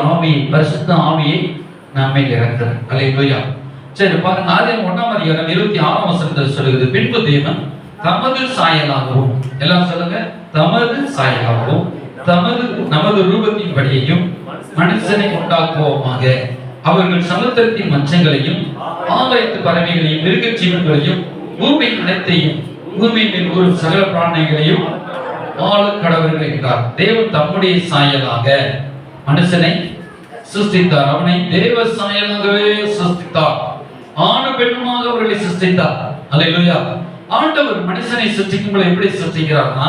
ஆவி, பரிசுத்த ஆவியை நம்மை இறக்கிறார். அல்லேலூயா. சரி பாருங்க, ஆதியாகமம் 1:26 சொல்லுகிறது, பின்பு தேவன் தமது சாயலாகவும், எல்லாம் சொல்லுங்க, தமது சாயலாகவும் நமது ரூபத்தின் படியையும் மனுஷனை உண்டாக்குவோமாக, அவர்கள் சமுத்திரத்தின் மச்சங்களையும் ஆகாயத்து பறவைகளையும் மிருக ஜீவன்களையும் பூமி அனைத்தையும் பூமியின் மேல் ஒரு சகல பிராணிகளையும் ஆள கடவர்கள் என்றார். தேவன் தம்முடைய சாயலாக மனுஷனை சிருஷ்டித்தார். அவனை தேவ சாயலாகவே சிருஷ்டித்தார். ஆணு பெண்ணுமாக அவர்களை சிருஷ்டித்தார். அல்லேலூயா. ஆண்டவர் மனுஷனை சிருஷ்டிக்கும் போது எப்படி சிருஷ்டிக்கிறார்னா,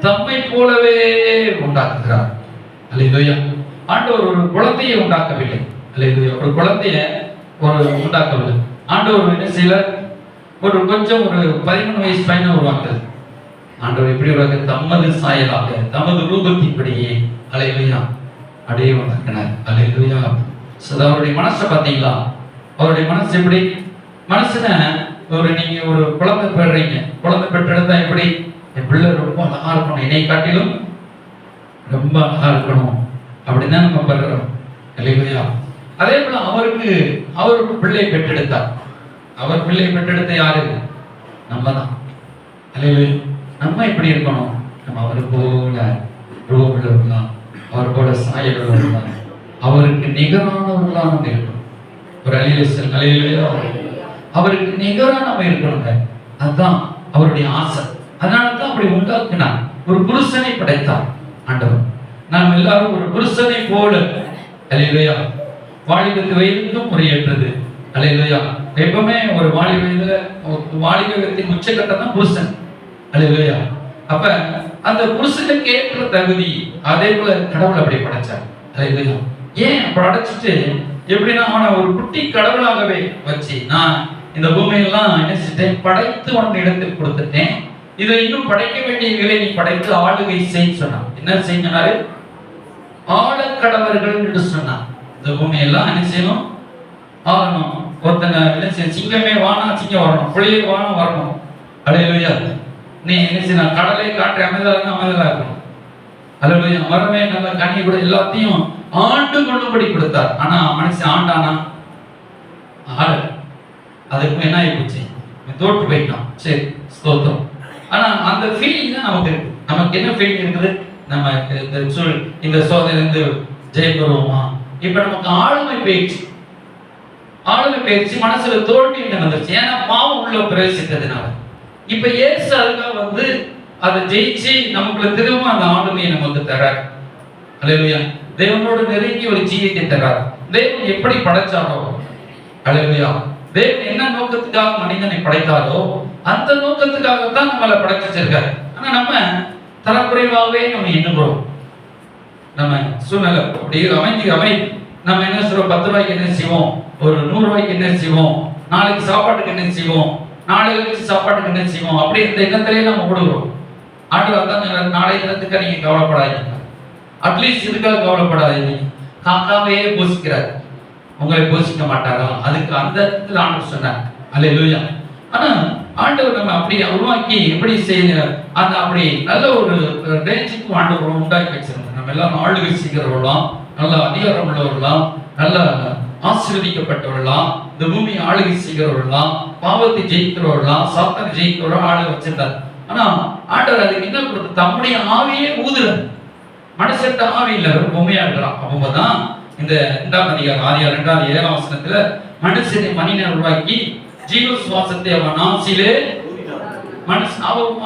தம்மை போலவே உண்டாக்குகிறார். அல்லேலூயா. ஆண்டவர் ஒரு குழந்தையை உண்டாக்கவில்லை. அல்லேலூயா. ஒரு குழந்தைய உண்டாக்கவில்லை. ஆண்டவர் என்ன செய்யல, ஒரு 13 வயசு பையனை உருவாக்குறது. ஆண்டவர் எப்படி உருவாக்க, தமது சாயலாக தமது ரூபத்தின்படியே, அல்லேலூயா, அப்படியே உண்டாக்கினார். அல்லேலூயா. அவருடைய மனசை பார்த்தீங்களா? அவருடைய மனசு எப்படி? மனசுன நீங்க ஒரு குழந்தை பெறுறீங்க, குழந்தை பெற்றெடுத்தா எப்படி, என் பிள்ளை ரொம்ப அழகா இருக்கணும், என்னை காட்டிலும் ரொம்ப அழகா இருக்கணும் அப்படின்னு தான் நம்ம பெறுறோம். அல்லேலூயா. அதே போல அவருக்கு பிள்ளை பெற்றெடுத்தார். அவர் பிள்ளை பெற்றெடுத்த யாரு? நம்ம தான். அல்லேலூயா. நம்ம எப்படி இருக்கணும்? நம்ம அவரை போல ரூபமுள்ளவர்களா, அவர் போல சாயலுள்ளவர்களா, அவருக்கு நிகரானவர்களா நம்ம இருக்கணும். ஒரு அல்லேலூயா. அவருக்கு நிகரான நம்ம இருக்கணுங்க. அதுதான் அவருடைய ஆசை. அதனாலதான் அப்படி உண்டாக்கினார். ஒரு புருஷனை படைத்தார் ஆண்டவர். நாம் எல்லாரும் ஒரு புருஷனை போல, அல்லேலூயா, வாலிபத்து வயதுக்கும் முறையேற்றது. அல்லேலூயா. எப்பவுமே ஒரு வாலிபத்தின் உச்சக்கட்டம் தான் புருஷன். அல்லேலூயா. அப்ப அந்த புருஷனுக்கு ஏற்ற தகுதி, அதே போல கடவுள் அப்படி படைச்சார். அல்லேலூயா. ஏன் படைச்சிட்டு எப்படின்னா, அவனை ஒரு குட்டி கடவுளாகவே வச்சு, நான் இந்த பூமியெல்லாம் என்ன செஞ்சேன், படைத்து உனக்கு இடத்தில் கொடுத்துட்டேன், இதை இன்னும் படைக்க வேண்டியவர்களை நீ படைத்து ஆளுகை செய்ய சொன்னான். என்ன செய்யினாரு? ஆளக்கடவர்கள் என்று சொன்னான். இந்த பூமியெல்லாம் என்ன செய்யணும்? ஆகணும். ஒருத்தங்க என்ன செய்ய, சிங்கமே வானா சிங்கம் வரணும், புளியே வானா வரணும். அல்லேலூயா. நீ என்ன செய்யணும்? கடலை காற்றை அமைதலா இருக்கணும். அல்லேலூயா. மரமே நல்ல கனி கூட எல்லாத்தையும் ஆண்டு கொள்ளும்படி கொடுத்தார். ஆனா மனுஷன் ஆண்டானா? அதுக்கு என்ன ஆயிடுச்சு? தோற்று போயிட்டான். சரி, ஸ்தோத்திரம். ஆனா அந்த ஃபீலிங் தான் நமக்கு இருக்கு. நமக்கு என்ன ஃபீலிங் இருக்குது? நம்ம இந்த சோதனையிலிருந்து ஜெயம் பெறுவோமா? இப்ப நமக்கு ஆளுமை பயிற்சி மனசுல தோல்வி வந்துருச்சு. ஏன்னா பாவம் உள்ள பிரவேசித்ததுனால. இப்ப இயேசு அதுக்காக அதை ஜெயிச்சு நமக்குள்ள திரும்ப அந்த ஆளுமையை நமக்கு தரார். அல்லேலூயா. தேவனோடு நெருங்கி ஒரு ஜீவியத்தை தரார். தேவன் எப்படி படைச்சாரோ, அல்லேலூயா, தேவன் என்ன நோக்கத்துக்காக மனிதனை படைத்தாரோ அந்த நோக்கத்துக்காகத்தான் நம்மளை படைச்சு வச்சிருக்காரு. ஆனா நம்ம தரக்குறைவாகவே நம்ம எண்ணுகிறோம். நம்ம சூழ்நிலை அப்படி நம்ம என்ன சொல்றோம்? 10 ரூபாய்க்கு என்ன செய்வோம், ஒரு 100 ரூபாய்க்கு என்ன செய்வோம், நாளைக்கு சாப்பாட்டுக்கு என்ன செய்வோம், நாளைக்கு சாப்பாட்டுக்கு என்ன செய்வோம், அப்படி இந்த எண்ணத்திலேயே நம்ம ஓடுகிறோம். ஆண்டவர் தான் நாளை தினத்துக்கு நீங்க கவலைப்படாதீங்க, அட்லீஸ்ட் இதுக்காக கவலைப்படாதீங்க, காக்காவே போஷிக்கிறார், உங்களை போஷிக்க மாட்டாரா? அதுக்கு அந்த இடத்துல ஆண்டவர் சொன்னார். அல்லேலூயா. ஆனா ஆண்டவர் நம்ம அப்படி உருவாக்கி எப்படி செய்ய, அந்த அப்படி நல்ல ஒரு ரேஞ்சுக்கு ஆண்டவர் உண்டாக்கி வச்சிருந்தோம். நம்ம எல்லாம் ஆளுகை செய்கிறவர்களாம், நல்ல அதிகாரம் உள்ளவர்களாம், நல்ல ஆசீர்வதிக்கப்பட்டவர்களாம், இந்த பூமியை ஆளுகை செய்கிறவர்களாம், பாவத்தை ஜெயிக்கிறவர்களாம், சாத்தானை ஜெயிக்கிறவர்கள் ஆளுகை வச்சிருந்தார். ஆனா ஆண்டவர் அதுக்கு என்ன கொடுத்து, தம்முடைய ஆவியே ஊதுறார். மனுஷன் ஆவி இல்ல, பொம்மையா இருக்கிறான். அப்பதான் இந்த 2ஆம் அதிகாரம் ஆதியாகமம் 2:7 வசனத்துல மனுஷனை மனிதன் உருவாக்கி ஜீவ சுவாசத்தை அவன் நாசிலே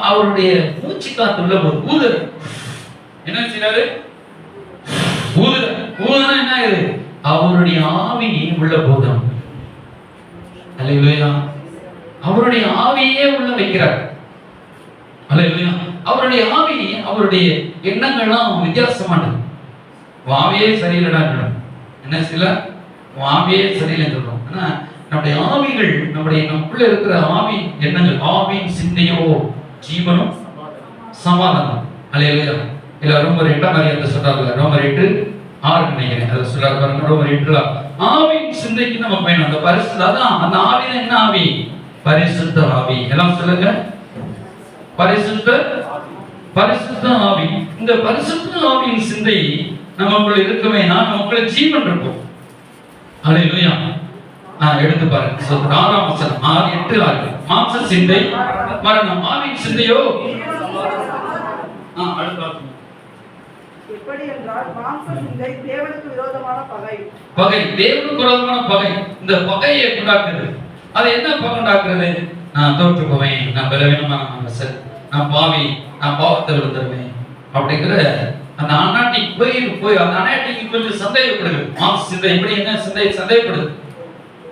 அவருடைய மூச்சு காத்துள்ள ஒரு ஊதுற. என்ன செய்யறாரு? ஊதுனா என்ன ஆகுது? அவருடைய ஆவி உள்ள போதும். அல்லேலூயா. அவருடைய ஆவியே உள்ள வைக்கிறார். அல்லேலூயா. அவருடைய ஆவி, அவருடைய எண்ணங்கள்லாம் வித்தியாசமானது. ஆவியே சரியில்லடா, என்ன சில ஆவியே சரியில்லைன்னு சொல்றோம். ஆனா நம்முடைய ஆவிகள், நமக்குள்ள இருக்கிற ஆவி எண்ணங்கள், ஆவியின் சிந்தையோ ஜீவனும் சமாதானம். அல்லேலூயா. இல்ல ரோமர் 8ஆம் அதிகாரத்துல சொல்றாங்க, ரோமர் 8:6 நினைக்கிறேன், அதை சொல்றாங்க. ரோமர் 8 ஆவியின் சிந்தைக்கு நம்ம பயணம். அந்த பரிசுத்த, அதான் அந்த ஆவினா என்ன ஆவி? பரிசுத்த ஆவி. எல்லாம் சொல்லுங்க, பரிசுத்த ஆவி. இந்த பரிசுத்த ஆவியின் சிந்தை நமக்குள்ள இருக்குமேனா நமக்குள்ள ஜீவன் இருக்கும். அல்லேலூயா. எடுத்து பாருங்க. 6ஆம் வசனம் 6:8 மாம்ச சிந்தை மரணம், ஆவியின் சிந்தையோ எப்படி என்றால் மாம்ச சிந்தை தேவனுக்கு விரோதமான பகை. பகை, தேவனுக்கு விரோதமான பகை. இந்த பகையை உண்டாக்குறது. அது என்ன பகை உண்டாக்குறது? நான் தோற்று போவேன், நான் பலவீனமான மனுஷன், நான் பாவி, நான் பாவத்தை விழுந்துருவேன் அப்படிங்கிற அந்த அனாட்டிக் போய் அந்த அனாட்டிக்கு கொஞ்சம் சந்தேகப்படுது. மாம்ச சிந்தை எப்படி என்ன சந்தேகப்படுது?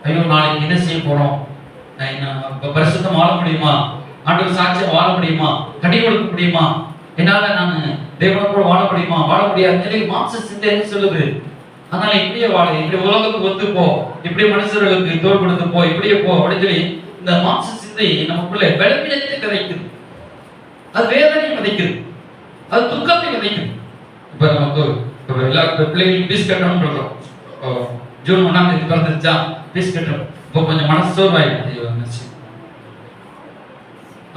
ஐயோ, நாளைக்கு என்ன செய்ய போறோம்? பரிசுத்தம் வாழ முடியுமா? ஆண்டவர் சாட்சியம் வாழ முடியுமா? கடி கொடுக்க முடியுமா? என்னால நான் தேவனோட வாழ முடியுமா? வாழ முடியாது நிலை மாம்ச சிந்தை சொல்லுது. அதனால இப்படியே வாழ, இப்படி உலகத்துக்கு ஒத்து போ, இப்படி மனுஷர்களுக்கு தோல் கொடுத்து போ, இப்படியே போ அப்படின்னு சொல்லி இந்த மாம்ச சிந்தை நமக்குள்ள பலவீனத்தை விதைக்குது. அது வேதனை விதைக்குது, அது துக்கத்தை விதைக்குது. இப்ப நமக்கு எல்லாருக்கும் பிள்ளைகளுக்கு பீஸ் கட்டணும்னு சொல்றோம். ஜூன் 1ஆம் தேதி பிறந்துருச்சா, பீஸ் கட்டணும். இப்போ கொஞ்சம் மனசு சோர்வாயிடுச்சு.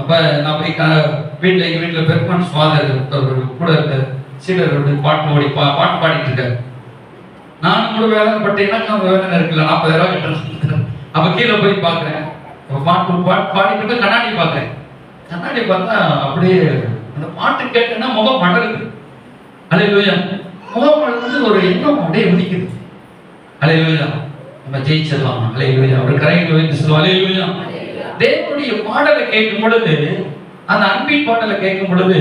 அப்ப நான் போய் எங்க வீட்டுல பெருமான் ஃபாதர் கூட இருக்க சீடர்களுடைய பாட்டு பாடிட்டு இருக்காரு. நானும் கூட வேதனை பட்டீங்கன்னா வேதனை இருக்குல்ல, 40,000 கட்டணும். அப்ப கீழே போய் பாக்குறேன், பாட்டு பாடிட்டு போய் கண்ணாடி பாக்குறேன். கண்ணாடி பார்த்தா அப்படியே அந்த பாட்டு கேட்டேன்னா முகம் மலருது. அல்லேலூயா. முகம் மலர்ந்து ஒரு எண்ணம் அப்படியே உதிக்குது. அல்லேலூயா. நம்ம ஜெயிச்சிடலாம். அல்லேலூயா. ஒரு கரைக்கு வைத்து சொல்லுவோம். அல்லேலூயா. தேவனுடைய பாடலை கேட்கும் பொழுது, அந்த அன்பின் பாடலை கேட்கும் பொழுது,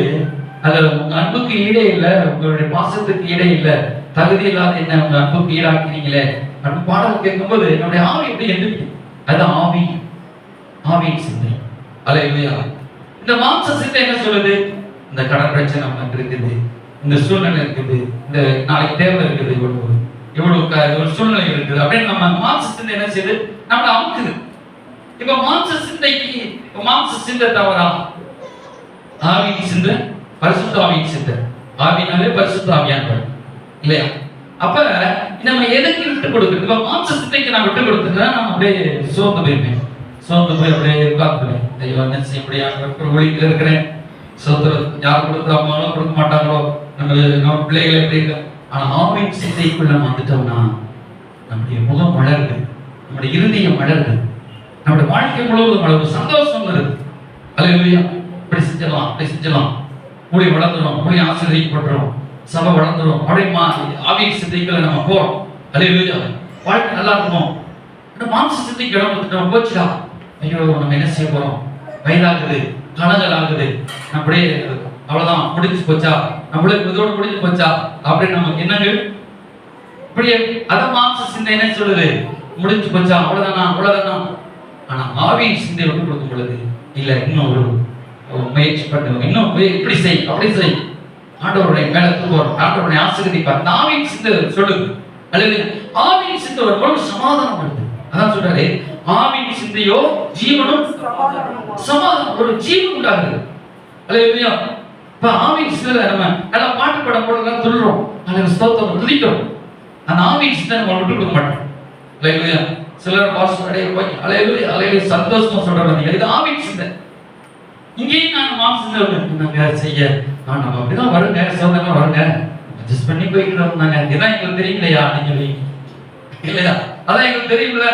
அதுல உங்க அன்புக்கு ஈடே இல்லை, உங்களுடைய பாசத்துக்கு ஈடே இல்லை, தகுதி இல்லாத என்ன உங்க அன்புக்கு ஈடாக்கினீங்களே அன்பு பாடல் கேட்கும்போது என்னுடைய ஆவி எப்படி எந்திரிக்கு. அது ஆவியின் சிந்தை. அல்லேலூயா. இந்த மாம்ச சிந்தை என்ன சொல்லுது? இந்த கடன் பிரச்சனை நமக்கு இருக்குது, இந்த சூழ்நிலை இருக்குது, இந்த நாளைக்கு தேவை இருக்குது, இவ்வளவு சூழ்நிலை இருக்குது அப்படின்னு நம்ம மாம்ச சிந்தை என்ன செய்யுது? நம்மளை அமுக்குது. இப்ப மாம்ச சிந்தை தவறா? ஆவியின் சிந்தை பரிசுத்த ஆவியின் சிந்தை. ஆவினாலே பரிசுத்த ஆவியானவர் இல்லையா? அப்ப நம்ம எதுக்கு விட்டு கொடுக்குறது? இப்ப மாம்ச சிந்தைக்கு நான் விட்டு கொடுத்துட்டா நான் அப்படியே சோர்ந்து போயிருப்பேன். சோர்ந்து போய் அப்படியே உட்கார்ந்துருவேன். ஐயோ, என்ன செய்ய முடியாது, ஒளியில் இருக்கிறேன். சோதரம் யார் கொடுக்குறாங்களோ கொடுக்க மாட்டாங்களோ, நம்ம பிள்ளைகளை எப்படி இருக்க. ஆனா ஆவியின் சிந்தைக்குள்ள நம்ம வந்துட்டோம்னா நம்முடைய முகம் மலருது, நம்முடைய இருதயம் மலருது, நம்முடைய வாழ்க்கை முழுவதும் அளவு சந்தோஷம் வருது. அல்லேலூயா. இப்படி செஞ்சலாம், அப்படி செஞ்சலாம், மூளை வளர்ந்துடும், மூளை ஆசீர்வதிக்கப்பட்டுரும், சபை வளர்ந்துடும். அப்படியே ஆவியின் சிந்தைக்குள்ள நம்ம போறோம். அல்லேலூயா. வாழ்க்கை நல்லா இருக்கும். மாம்ச சிந்தைக்கு இடம் கொடுத்துட்டோம், போச்சுடா, ஐயோ நம்ம என்ன செய்ய போறோம், வயதாகுது, கணங்கள் ஆகுது, அப்படியே அவ்வளவுதான், முடிஞ்சு போச்சா, நம்மளுக்கு இதோட முடிஞ்சு போச்சா அப்படின்னு நமக்கு என்னங்க இப்படியே அத மாம்ச சிந்தை என்ன சொல்லுது? முடிஞ்சு போச்சா, அவ்வளவுதானா. ஆனா ஆவியின் சிந்தை விட்டு கொடுக்கும் பொழுது இல்ல, இன்னும் ஒரு முயற்சி பண்ணுவோம், இன்னும் இப்படி செய், அப்படி செய், ஆண்டவருடைய மேல தூக்குவோம், ஆண்டவருடைய ஆசீர்வதிப்பார். ஆவியின் சிந்தை சொல்லுது. அல்லது ஆவியின் சிந்தை ஒரு சமாதானம் வருது. அதான் சொல்றாரு, ஆவியின் சிந்தையோ ஜீவனும் சமாதானம், ஒரு ஜீவன் உண்டாகுது. அல்லேலூயா. இப்ப ஆவியின் சிந்தை நம்ம நல்லா பாட்டு பாடும் போதெல்லாம் சொல்றோம், அல்லது ஸ்தோத்திரம் துதிக்கிறோம். அந்த ஆவியின் சிந்தை நம்ம விட்டு கொடுக்க மாட்டோம். அல்லேலூயா. சிலர் பாஸ்டரே போய் அல்லேலூயா அல்லேலூயா சந்தோஷமா சொல்றாங்க, இது ஆவியின் சிந்தை. இங்கேயும் நான் மாம்ச சிந்தை செய்ய நம்ம அப்படிதான் வருங்க, சோதனை வருங்க, அட்ஜஸ்ட் பண்ணி போய்க்கிறோம். நாங்க இதான் எங்களுக்கு தெரியலையா அப்படின்னு சொல்லி இல்லையா, அதான் எங்களுக்கு தெரியும்ல,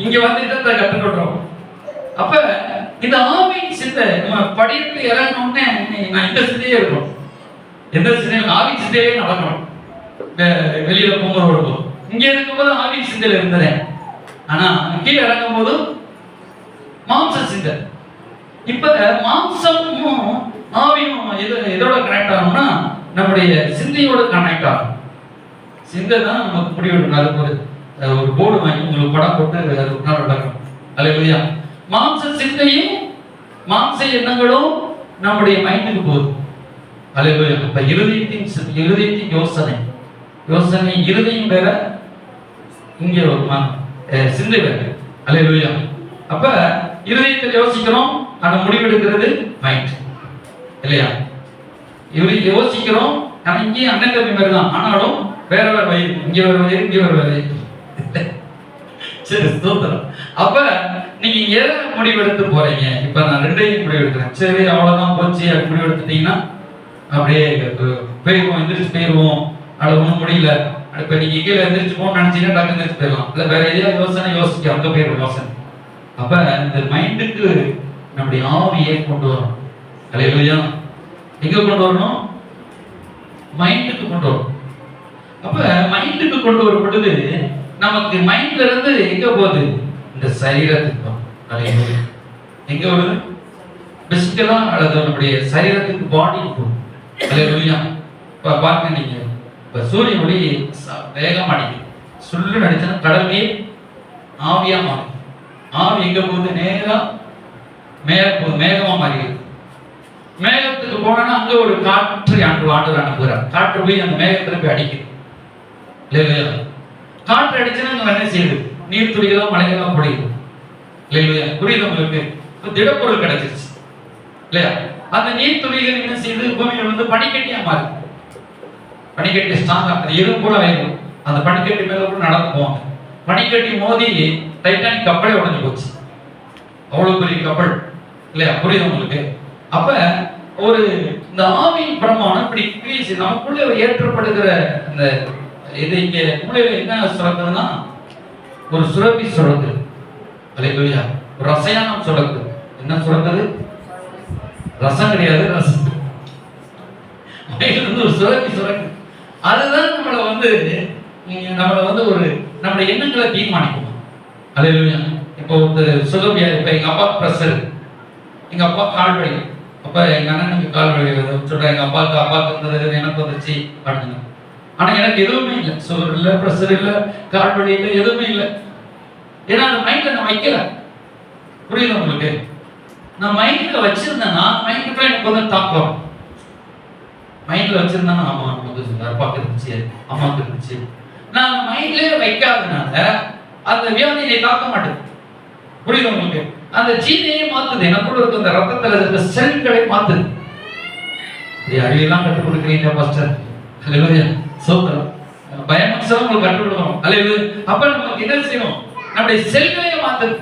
இங்க வந்து இதை கற்றுக்கொள்றோம். அப்ப இந்த ஆவியின் சிந்தை நம்ம படித்து இறங்கணும்னே நான் இந்த சிந்தையே இருக்கணும். எந்த சிந்தையும் ஆவியின் சிந்தையே நடக்கணும். வெளியில போகும்போது இங்க இருக்கும்போது ஆவியின் சிந்தையில இருந்தேன், ஆனா கீழே இறங்கும் போது மாம்ச சிந்தை. இப்ப மாம்சமும் ஆவியும் எதோட கனெக்ட் ஆகும்னா நம்முடைய சிந்தையோட கனெக்ட் ஆகும். சிந்தை தான் நமக்கு முடிவெடுக்கணும். அதுக்கு ஒரு போர்டு வாங்கி உங்களுக்கு படம் போட்டு அது நடக்கும். அல்லேலூயா. மாம்ச சிந்தையும் மாம்ச எண்ணங்களும் நம்முடைய மைண்டுக்கு போகுது. அல்லேலூயா. அப்ப இருதயத்தின் யோசனை இருதயம் வேற, இங்க சிந்தை வேற. அல்லேலூயா. அப்ப இருதயத்தில் யோசிக்கிறோம், ஆனா முடிவெடுக்கிறது மைண்ட் இல்லையா? யோசிக்கிறோம், ஆனா இங்கேயும் அண்ணன் தம்பி மாதிரி தான், ஆனாலும் வேற வேற வயிறு, இங்க வேற வயிறு, இங்க வேற வயிறு. சரி, ஸ்தோத்திரம். அப்ப நீங்க எதை முடிவெடுத்து போறீங்க? இப்ப நான் ரெண்டையும் முடிவெடுக்கிறேன். சரி, அவ்வளவுதான் போச்சு, அது முடிவெடுத்துட்டீங்கன்னா அப்படியே போயிருவோம், எந்திரிச்சு போயிருவோம் அது ஒன்றும் முடியல. இப்ப நீங்க கீழே எந்திரிச்சு போகணும்னு நினைச்சீங்கன்னா டக்கு எந்திரிச்சு போயிடலாம். இல்ல வேற எதையாவது யோசிக்க அங்க போயிடும் யோசனை. அப்ப இந்த மைண்டுக்கு நம்முடைய ஆவியை கொண்டு வரணும். அல்லேலூயா. எங்க கொண்டு வரணும்? மைண்டுக்கு கொண்டு வரணும். அப்ப மைண்டுக்கு கொண்டு வரும் பொழுது நமக்கு மைண்ட்ல இருந்து எங்க போகுது? இந்த சரீரத்துக்கு. அல்லேலூயா. எங்க வருது? பிசிக்கலா அல்லது நம்முடைய சரீரத்துக்கு பாடி போகும். அல்லேலூயா. இப்ப பாருங்க, நீங்க இப்ப சூரிய ஒளி வேகமா அடிக்குது, சுள்ளு அடிச்சா கடல் நீர் ஆவியா மாறும். ஆவி எங்க போகுது? நேரா மேல போகுது, மேகமா மாறிடுது. மேகத்துக்கு போனா அங்க ஒரு காற்று ஆண்டவர் அனுப்புகிறார். காற்று போய் அந்த மேகத்துல போய் அடிக்குது. இல்லையா? காற்று அடிச்சுன்னா அங்க என்ன செய்யுது? நீர் துளிகளா மழைகளா பொழியுது. இல்லையா? புரியுது உங்களுக்கு? திடப்பொருள் கிடைச்சிருச்சு இல்லையா? அந்த நீர் துளிகள் என்ன செய்யுது? பூமியில வந்து பனிக்கட்டியா மாறுது. பனிக்கட்டி ஸ்ட்ராங்கா, அது எறும்பு கூட வேணும். அந்த பனிக்கட்டி மேல கூட நடந்து போவாங்க. பனிக்கட்டி மோதி டைட்டானிக் கப்பலே உடைஞ்சு போச்சு. அவ்வளவு பெரிய கப்பல் இல்லையா? புரியுது உங்களுக்கு? அப்ப ஒரு இந்த ஆவியின் பிரமாணம் இப்படி கிரீஸ் நமக்குள்ளே ஏற்றப்படுகிற இந்த இது இங்க மூளையில என்ன சுரக்குதுன்னா ஒரு சுரப்பி சுரக்குது. அல்லேலூயா. ஒரு ரசாயனம் சுரக்குது. என்ன சுரக்குது? ரசம் கிடையாது, ரசம். ஒரு சுரப்பி சுரக்குது. அதுதான் நம்மளை வந்து ஒரு நம்முடைய எண்ணங்களை தீர்மானிக்கும். அல்லேலூயா. இப்போ ஒரு சுகவியா, இப்ப எங்க அப்பா பிரஷர், எங்க அப்பா கால் வலி, அப்ப எங்க அண்ணனுக்கு கால் வலி சொல்றேன், எங்க அப்பாவுக்கு இருந்தது எனக்கு வந்துச்சு அப்படிங்க. ஆனா எனக்கு எதுவுமே இல்லை, சுகர் இல்லை, பிரஷர் இல்லை, கால் வலி இல்லை, எதுவுமே இல்லை. ஏன்னா அந்த மைண்ட்ல நான் வைக்கல. புரியுது உங்களுக்கு? நான் மைண்ட்ல வச்சிருந்தேன்னா மைண்டுக்குள்ள எனக்கு வந்து தாக்கம். மைண்ட்ல வச்சிருந்தேன்னா ஆமா வந்து அப்பாவுக்கு இருந்துச்சு, அம்மாவுக்கு இருந்துச்சு. நான் மைண்ட்லயே வைக்காதனால அந்த வியாதியை தாக்க மாட்டேன். புரியுது உங்களுக்கு? அந்த ஜீனையே மாத்துது. எனக்குள்ள இருக்க அந்த ரத்தத்துல இருக்க செல்களை மாத்துது. அறிவெல்லாம் கற்றுக் கொடுக்குறீங்க பாஸ்டர். அல்லேலூயா. சோத்திரம். பயமக்சம் உங்களுக்கு கற்றுக் கொடுக்கணும். அல்லேலூயா. அப்ப நமக்கு என்ன செய்யணும்? நம்முடைய செல்களையே மாத்துது.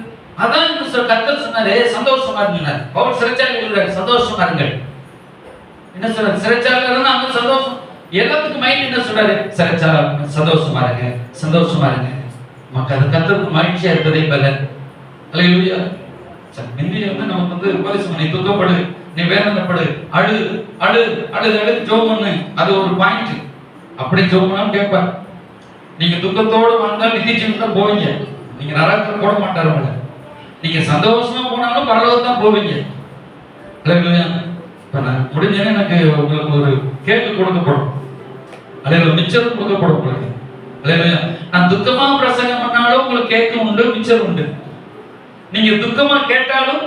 அதான் கர்த்தர் சொன்னாரு, சந்தோஷமா இருங்க. பவுல் சிறைச்சாலையில் இருக்கிறார், சந்தோஷமா இருங்கள். என்ன சொல்றாரு? சிறைச்சாலையில இருந்தா அங்க சந்தோஷம். எல்லாத்துக்கும் மைண்ட் என்ன சொல்றாரு? சிறைச்சாலை சந்தோஷமா இருங்க, சந்தோஷமா இருங்க. மக்கள் கர்த்தருக்கு மகிழ்ச்சியா இருப்பதே பலன். அல்லேலூயா. இந்திய வந்து நமக்கு வந்து உபதேசம், நீ துக்கப்படு, நீ வேதனைப்படு, அழு அழு அழுது அழுது ஜோம் பண்ணு. அது ஒரு பாயிண்ட். அப்படி ஜோம் பண்ணாலும் கேட்பார். நீங்க துக்கத்தோடு வந்தால் நித்தியம் தான் போவீங்க. நீங்க நரகத்துக்கு போட மாட்டாரு உங்களை. நீங்க சந்தோஷமா போனாலும் பரலோகத்தான் போவீங்க. அல்லேலூயா. இப்ப நான் முடிஞ்சேன்னு எனக்கு உங்களுக்கு ஒரு கேக்கு கொடுக்கப்படும். அல்லேலூயா. மிச்சரும் கொடுக்கப்படும் உங்களுக்கு. அல்லேலூயா. நான் துக்கமா பிரசங்கம் பண்ணாலும் உங்களுக்கு கேக்கு உண்டு, மிச்சர் உண்டு. நீங்க துக்கமா கேட்டாலும்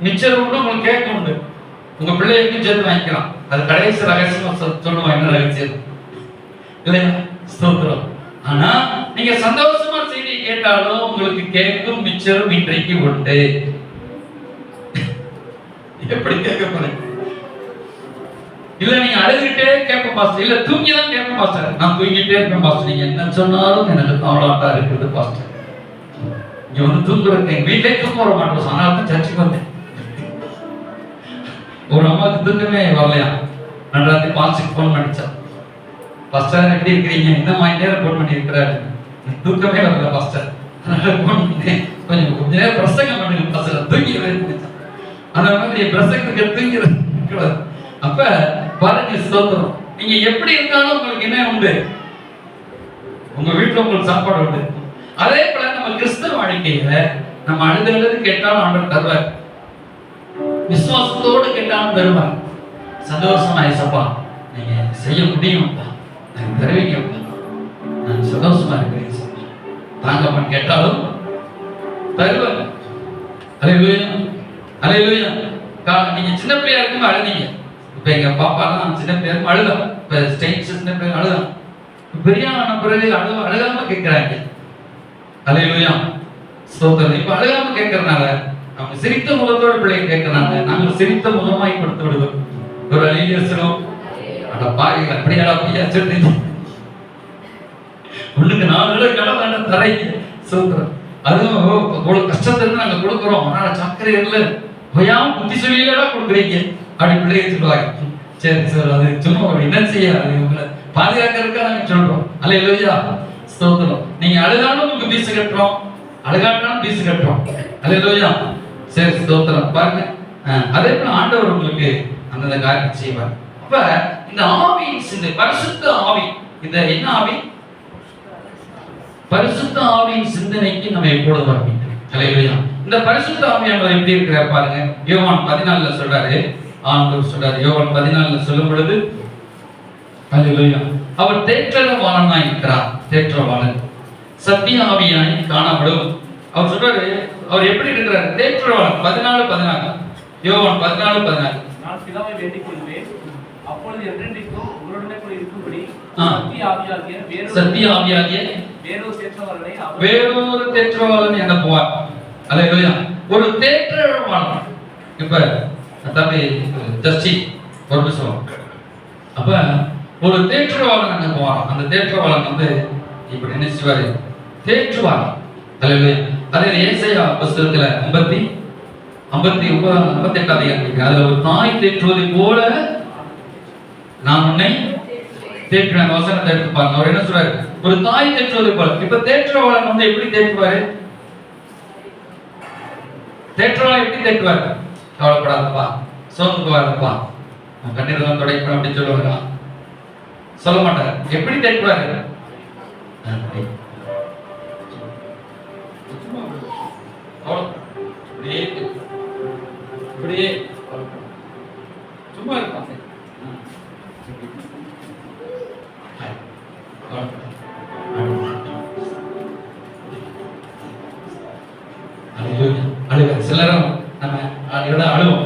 மிச்சர் உண்டு, உங்களுக்கு கேக்கு உண்டு. உங்க பிள்ளைகளுக்கும் சேர்த்து வாங்கிக்கலாம். அது கடைசி ரகசியமா சொல்லுவோம். என்ன ரகசியம் இல்லையா? ஸ்தோத்திரம். ஆனா நீங்க சந்தோஷமா செய்தியை கேட்டாலும் உங்களுக்கு கேக்கும் மிச்சரும் இன்றைக்கு உண்டு. எப்படி கேட்க போறீங்க? இல்ல நீங்க அழுதுகிட்டே கேட்ப பாஸ்டர், இல்ல தூங்கிதான் கேட்ப பாஸ்டர். நான் தூங்கிட்டே இருப்பேன் பாஸ்டர், நீங்க என்ன சொன்னாலும் எனக்கு கவலையா இருக்குது பாஸ்டர். இங்க வந்து தூங்குறேன், எங்க வீட்டிலே தூங்க வர மாட்டோம். ஆனால் சர்ச்சுக்கு வந்தேன். ஒரு அம்மாவுக்கு தூக்கமே வரலையா, நன்றாத்தி பாஸ்டருக்கு போன் பண்ணிச்சா, பாஸ்டர் எப்படி இருக்கிறீங்க, இந்த மாதிரி நேரம் போன் பண்ணி இருக்கிறாரு, தூக்கமே வரல பாஸ்டர், போன் பண்ணேன், கொஞ்சம் நேரம் பிரசங்கம் பண்ணுங்க பாஸ்டர், தூங்கி அந்த மாதிரி பிரசங்கத்துக்கு தூங்கிறது. அப்ப பாருங்க ஸ்தோத்திரம். நீங்க எப்படி இருந்தாலும் உங்களுக்கு என்ன உண்டு? உங்க வீட்டுல உங்களுக்கு சாப்பாடு உண்டு. அதே போல நம்ம கிறிஸ்தவ வாழ்க்கையில நம்ம அழுது கேட்டாலும் ஆண்டவர் தருவார், விசுவாசத்தோடு கேட்டாலும் தருவார். சந்தோஷமா ஏசப்பா நீங்க செய்ய முடியும்ப்பா, நான் தருவீங்கப்பா, நான் சந்தோஷமா இருக்கிறேன் தாங்கப்பா கேட்டாலும் தருவார். அல்லேலூயா. அல்லேலூயா. நீங்க சின்ன பிள்ளையா இருக்கும் அழுதீங்க. இப்ப எங்க பாப்பாலாம் சின்ன பிள்ளையா இருக்கும் அழுதான். இப்ப ஸ்டேஜ் சின்ன பிள்ளைங்க அழுதான். பெரிய ஆன பிறகு அழுகாம கேட்கிறாங்க. அல்லேலூயா. ஸ்தோத்திரம். இப்ப அழுகாம கேட்கறதுனால அவங்க சிரித்த முகத்தோடு பிள்ளைங்க கேட்கறாங்க. நாங்கள் சிரித்த முகமாய் கொடுத்து விடுவோம். ஒரு அழியசனம் அட பாய் அப்படியா அப்படியா சொல்றீங்க. ஒண்ணுக்கு 4 கடை தரைங்க. ஸ்தோத்திரம். அதுவும் அவ்வளவு கஷ்டத்தை இருந்து நாங்க கொடுக்குறோம். ஆனா சக்கரை இல்லை, பொய்யாம புத்தி சொல்லியலடா கொடுக்குறீங்க அப்படி பிள்ளைங்க சொல்லுவாங்க. சரி சார், அது சும்மா ஒரு என்ன செய்ய, அது உங்களை பாதுகாக்கிறதுக்காக நாங்க சொல்றோம். அல்லேலூயா, ஸ்தோத்திரம். நீங்க அழுதாலும் உங்களுக்கு பீசு கட்டுறோம், அழுகாட்டாலும் பீசு கட்டுறோம். அல்லேலூயா, சரி, ஸ்தோத்திரம். பாருங்க, அதே போல ஆண்டவர் உங்களுக்கு அந்த காரியத்தை செய்வார். அப்ப இந்த ஆவி, இந்த பரிசுத்த ஆவி, இந்த என்ன ஆவி? பரிசுத்த ஆவியின் சிந்தனைக்கு நம்ம எப்பொழுது வரணும்? அல்லேலூயா. இந்த பரிசுத்த ஆவியானவர் எப்படி இருக்கிறார் பாருங்க. யோவான் 14ல சொல்றாரு, ஆண்டவர் சொல்றாரு, யோவான் 14ல சொல்லும் பொழுது, அல்லேலூயா, அவர் தேற்றவாளனாய் இருக்கிறார். தேற்றவாளன், சத்திய ஆவியாய் காணப்படும். அவர் சொல்றாரு, அவர் எப்படி இருக்கிறார்? தேற்றவாளன். 14:14, யோவான் 14:14. நான் பிதாவை வேண்டிக் கொள்வேன், அப்பொழுது என்றென்றைக்கும் உங்களுடனே கூட இருக்கும்படி சத்திய ஆவியாகிய வேறொரு தேற்றவாளன் அனுப்புவார். அல்லேலூயா. ஒரு தேற்றவாளன். இப்ப தம்பி தர்ச்சி ஒரு நிமிஷம். அப்ப ஒரு தேற்றவாளன் அனுப்புவார். அந்த தேற்றவாளன் வந்து இப்படி என்ன செய்வாரு? தேற்றுவார். அல்லேலூயா. அதே ஏசாயா புத்தகத்துல 58 அதிகாரம், அதுல ஒரு தாய் தேற்றுவதை போல நான் உன்னை தேற்றுவேன். வசனத்தை எடுத்து பாருங்க. அவர் என்ன சொல்றாரு? ஒரு தாய் தேற்றுவதை போல. இப்ப தேற்றவாளன் வந்து எப்படி தேற்றுவாரு? தேற்றவாளன் எப்படி தேற்றுவாரு? கவலைப்படாதப்பா, சோர்ந்து போகாதப்பா, கண்ணீர் தான் துடைக்கணும் அப்படின்னு சொல்லுவாங்க. சொல்ல மாட்டாரு. எப்படி தேற்றுவாரு? இப்படியே சும்மா இருப்பாங்க. அழுக சிலரும் நம்ம அழுவோம்.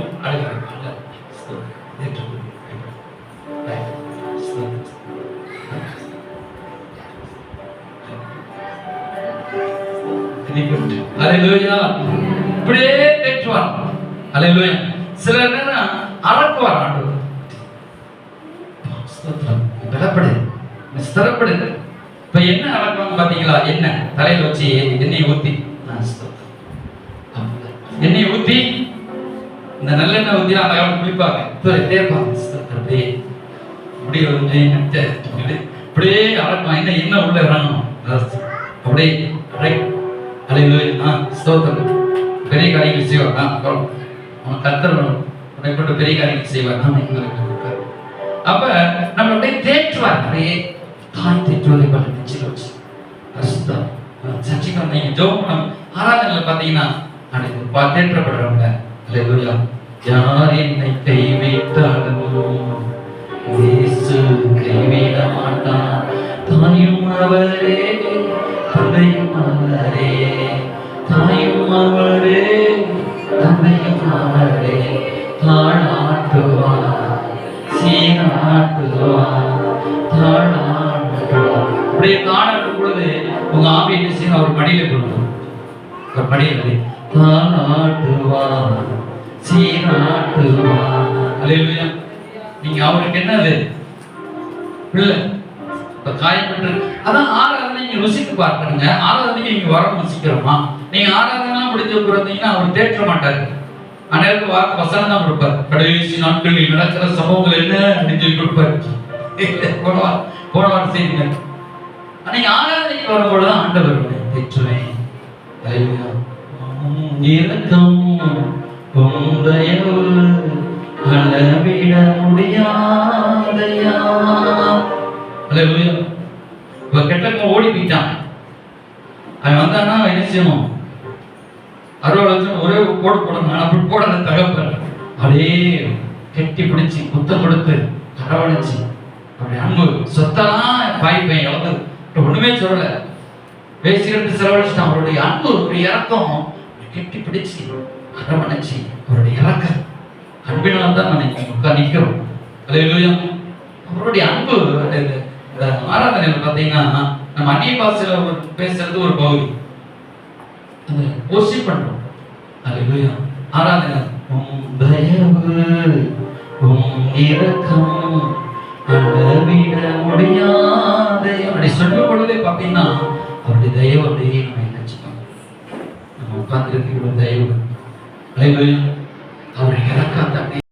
இப்படியே தேற்றுவார். அல்லேலூயா. சில நேரம் அறக்குவார் ஆண்டவர். பலப்படு, ஸ்திரப்படு. இப்ப என்ன அறக்குவாங்க பாத்தீங்களா? என்ன தலையில வச்சு எண்ணெய் ஊத்தி, எண்ணெய் ஊத்தி, இந்த நல்லெண்ணெய் ஊத்தி அந்த குளிப்பாங்க, தேர்ப்பாங்க. இப்படியே அறக்குவாங்க. என்ன எண்ணெய் உள்ள இறங்கணும். அப்படியே ஸ்தோத்திரம். பெரிய காரியங்கள் செய்வார். அவன் கர்த்தர் உன்னை கொண்டு பெரிய காரியங்கள் செய்வார். அப்ப நம்ம அப்படியே தேற்றுவார். அப்படியே தாய் தேற்றுவதை சர்ச்சைக்கு நீங்க ஜோம் ஆராதனையில பாத்தீங்கன்னா தேற்றப்படுறவங்க, அல்லேலூயா, யார் என்னை கைவிட்டாலும் இயேசு கைவிட மாட்டான். தாயும் அவரே, தந்தையும் அவரே, தாயும் அவரே, தந்தையும் அவரே, தாளாட்டுவார், சீராட்டுவார், தாளாட்டுவார். அப்படியே தாளாட்டும் பொழுது உங்க ஆவி என்ன செய்யணும்? அவர் மடியில கொடுக்கும். ஒரு மடியில தாளாட்டுவார், சீராட்டுவார். அல்லேலூயா. நீங்க அவருக்கு என்னது? பிள்ளை. காயப்பட்டு அதான் ஆராதனை நீங்க ருசித்து பார்க்கணுங்க. ஆராதனைக்கு நீங்க வர ருசிக்கிறோமா? நீங்க ஆராதனை முடிஞ்ச பிறந்தீங்கன்னா அவர் தேற்ற மாட்டாரு. அனைவருக்கு வார்த்தை வசனம் தான் கொடுப்பார். கடைசி நாட்களில் நடக்கிற சம்பவங்கள் என்ன அப்படின்னு சொல்லி கொடுப்பாரு. போன வாரம் செய்யுங்க. நீங்க ஆராதனைக்கு வரும்பொழுதுதான் ஆண்டவர் தேற்றுவேன். இரக்கம் தயவு அளவிட முடியாதையா. அல்லேலூயா. இப்ப கெட்டவன் ஓடி போயிட்டான். அவன் வந்தானா என்ன செய்யணும்? அறுவடை ஒரே போடு போடணும். அப்படி போட தகப்பன் அப்படியே கெட்டி பிடிச்சி குத்தம் கொடுத்து அரவணைச்சு அப்படி அன்பு சொத்தெல்லாம் பாய்ப்பேன் இழந்து ஒண்ணுமே சொல்லல, பேசிக்கிட்டு செலவழிச்சுட்டான். அவருடைய அன்பு, அவருடைய இறக்கம் கெட்டி பிடிச்சி அரவணைச்சு அவருடைய இறக்கம் அன்பினால் தான் நான் நிற்கிறோம். அல்லேலூயா. அவருடைய அன்பு ஆராதனையில் பார்த்தீங்கன்னா நம்ம அந்நிய பாஷையில பேசுறது ஒரு பகுதி, அந்த worship பண்றோம். அல்லேலூயா. ஆராதனை தயவு இரக்கம் அளவிட முடியாதே அப்படி சொல்லும் பொழுதே பார்த்தீங்கன்னா அவருடைய தயவு அப்படியே நம்ம நினைச்சுக்கோம். நம்ம உட்கார்ந்து இருக்கிற தயவு. அல்லேலூயா. அவருடைய இறக்கம்